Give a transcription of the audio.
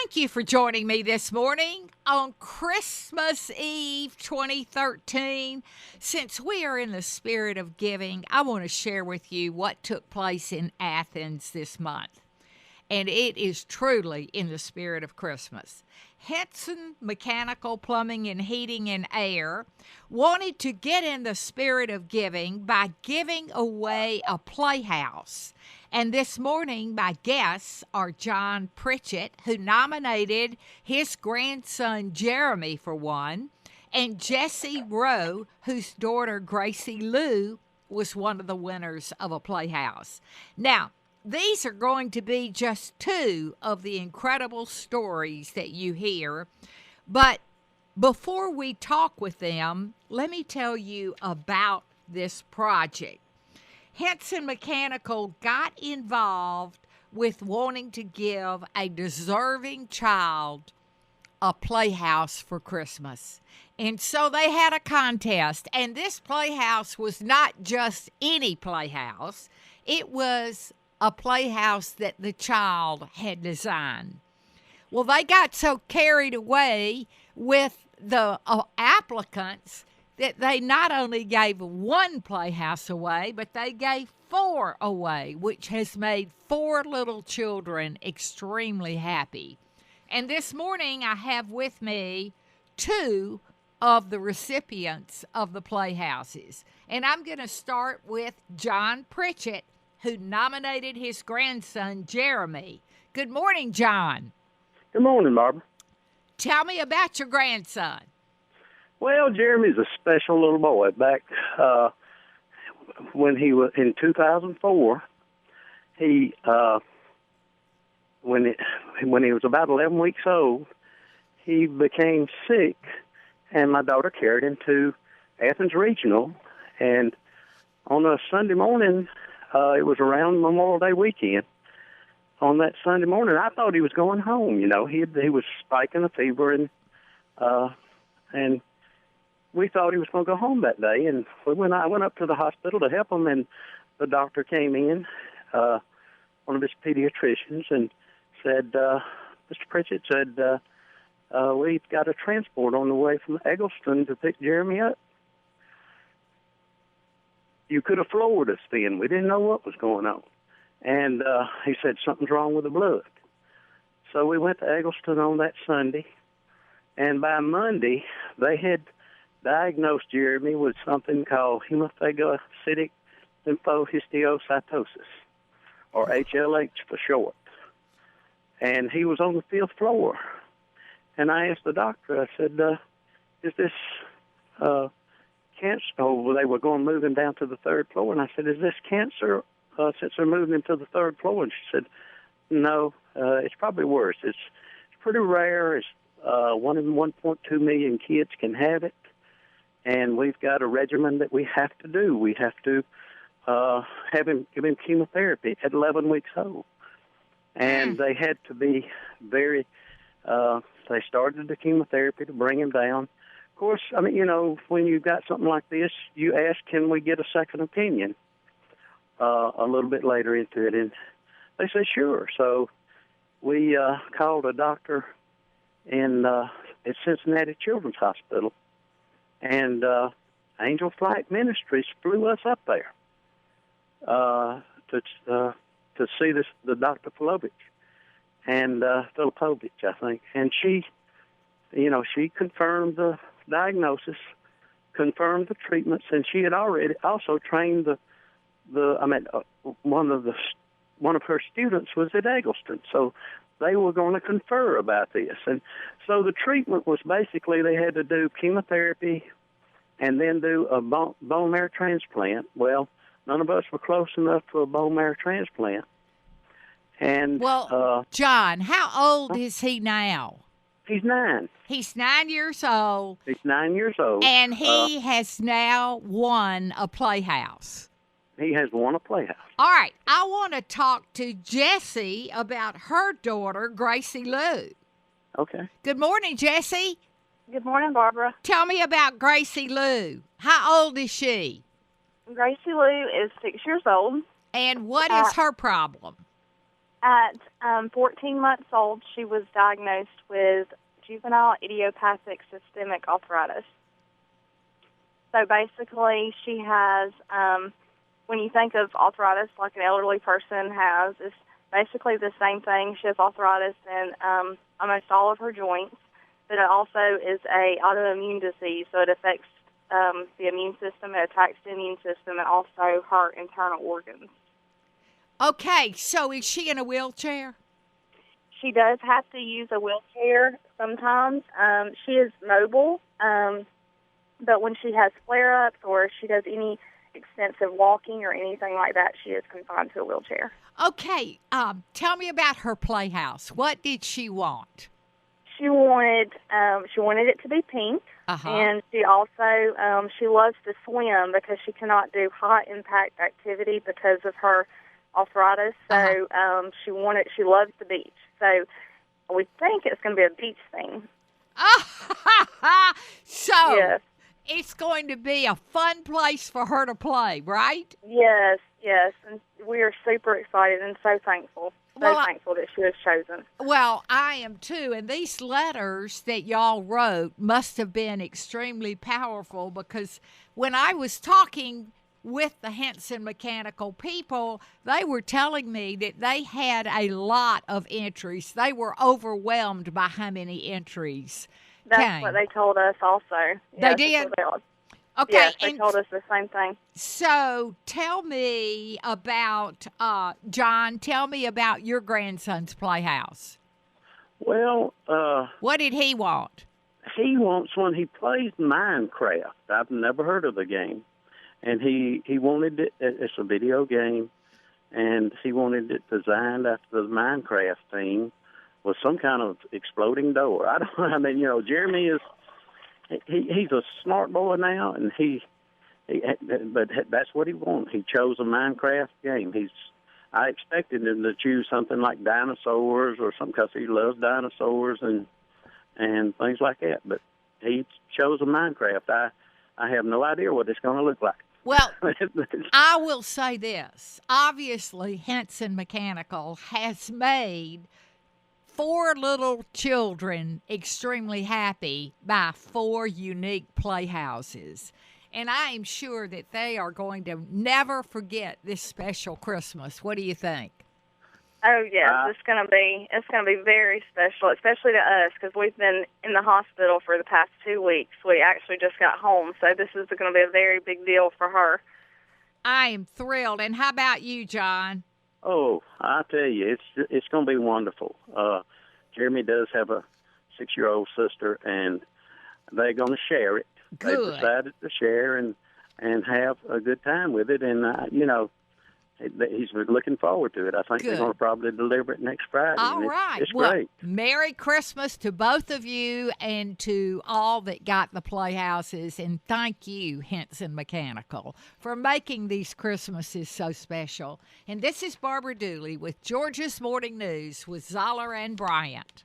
Thank you for joining me this morning on Christmas Eve 2013. Since we are in the spirit of giving, I want to share with you what took place in Athens this month. And it is truly in the spirit of Christmas. Henson Mechanical Plumbing and Heating and Air wanted to get in the spirit of giving by giving away a playhouse. And this morning, my guests are John Pritchett, who nominated his grandson Jeremy for one, and Jessie Rowe, whose daughter Gracie Lou was one of the winners of a playhouse. Now, these are going to be just two of the incredible stories that you hear. But before we talk with them, let me tell you about this project. Henson Mechanical got involved with wanting to give a deserving child a playhouse for Christmas. And so they had a contest. And this playhouse was not just any playhouse. It was a playhouse that the child had designed. Well, they got so carried away with the applicants that they not only gave one playhouse away, but they gave 4 away, which has made 4 little children extremely happy. And this morning I have with me 2 of the recipients of the playhouses. And I'm going to start with John Pritchett, who nominated his grandson, Jeremy. Good morning, John. Good morning, Barbara. Tell me about your grandson. Well, Jeremy's a special little boy. Back when he was in 2004, he when he was about 11 weeks old, he became sick, and my daughter carried him to Athens Regional. And on a Sunday morning, it was around Memorial Day weekend. On that Sunday morning, I thought he was going home. You know, he was spiking a fever, and we thought he was going to go home that day. And I went up to the hospital to help him, and the doctor came in, one of his pediatricians, and said, Mr. Pritchett said, we've got a transport on the way from Eggleston to pick Jeremy up. You could have floored us then. We didn't know what was going on. And he said, something's wrong with the blood. So we went to Eggleston on that Sunday, and by Monday, they had diagnosed Jeremy with something called hemophagocytic lymphohistiocytosis, or HLH for short. And he was on the 5th floor. And I asked the doctor, I said, is this cancer? Oh, they were moving down to the 3rd floor. And I said, is this cancer since they're moving into the 3rd floor? And she said, no, it's probably worse. It's pretty rare. It's 1 in 1.2 million kids can have it. And we've got a regimen that we have to do. We have to give him chemotherapy at 11 weeks old. And they had to be very, they started the chemotherapy to bring him down. Of course, I mean, you know, when you've got something like this, you ask, can we get a second opinion a little bit later into it? And they said, sure. So we called a doctor at Cincinnati Children's Hospital, and Angel Flight Ministries flew us up there to see the Dr. Filipovich, I think. And she confirmed the diagnosis, confirmed the treatments, and she had already also trained one of her students was at Eggleston, so they were going to confer about this. And so the treatment was basically they had to do chemotherapy and then do a bone marrow transplant. Well, none of us were close enough to a bone marrow transplant. And John, how old is he now? He's 9. He's 9 years old. He's 9 years old. And he has now won a playhouse. He has won a playhouse. All right. I want to talk to Jessie about her daughter, Gracie Lou. Okay. Good morning, Jessie. Good morning, Barbara. Tell me about Gracie Lou. How old is she? Gracie Lou is 6 years old. And what is her problem? At 14 months old, she was diagnosed with juvenile idiopathic systemic arthritis. So basically, she has, when you think of arthritis like an elderly person has, it's basically the same thing. She has arthritis in almost all of her joints, but it also is a autoimmune disease, so it affects the immune system, it attacks the immune system, and also her internal organs. Okay, so is she in a wheelchair? She does have to use a wheelchair sometimes. She is mobile, but when she has flare-ups or she does any extensive walking or anything like that, she is confined to a wheelchair. Okay, tell me about her playhouse. What did she want? She wanted it to be pink, and she also she loves to swim because she cannot do high impact activity because of her arthritis. So she loves the beach. So we think it's going to be a beach thing. So yes. It's going to be a fun place for her to play, right? Yes, and we are super excited and so thankful. Thankful that she was chosen. Well, I am too. And these letters that y'all wrote must have been extremely powerful, because when I was talking with the Henson Mechanical people, they were telling me that they had a lot of entries. They were overwhelmed by how many entries That's what they told us also. They did? Okay. Yes, they told us the same thing. So tell me about, John, tell me about your grandson's playhouse. Well, what did he want? He wants one. He plays Minecraft. I've never heard of the game. And he wanted it, it's a video game, and he wanted it designed after the Minecraft theme with some kind of exploding door. Jeremy is, he's a smart boy now, and but that's what he wants. He chose a Minecraft game. I expected him to choose something like dinosaurs or something, because he loves dinosaurs and things like that. But he chose a Minecraft. I have no idea what it's going to look like. Well, I will say this. Obviously, Henson Mechanical has made 4 little children extremely happy by 4 unique playhouses. And I am sure that they are going to never forget this special Christmas. What do you think? Oh yes, it's gonna be very special, especially to us, because we've been in the hospital for the past 2 weeks. We actually just got home, so this is going to be a very big deal for her. I am thrilled. And how about you, John? Oh, I tell you, it's going to be wonderful. Jeremy does have a 6-year-old sister, and they're going to share it. Good. They decided to share and have a good time with it, and he's looking forward to it. I think they're going to probably deliver it next Friday. All right. It's great. Merry Christmas to both of you and to all that got the playhouses. And thank you, Henson Mechanical, for making these Christmases so special. And this is Barbara Dooley with Georgia's Morning News with Zoller and Bryant.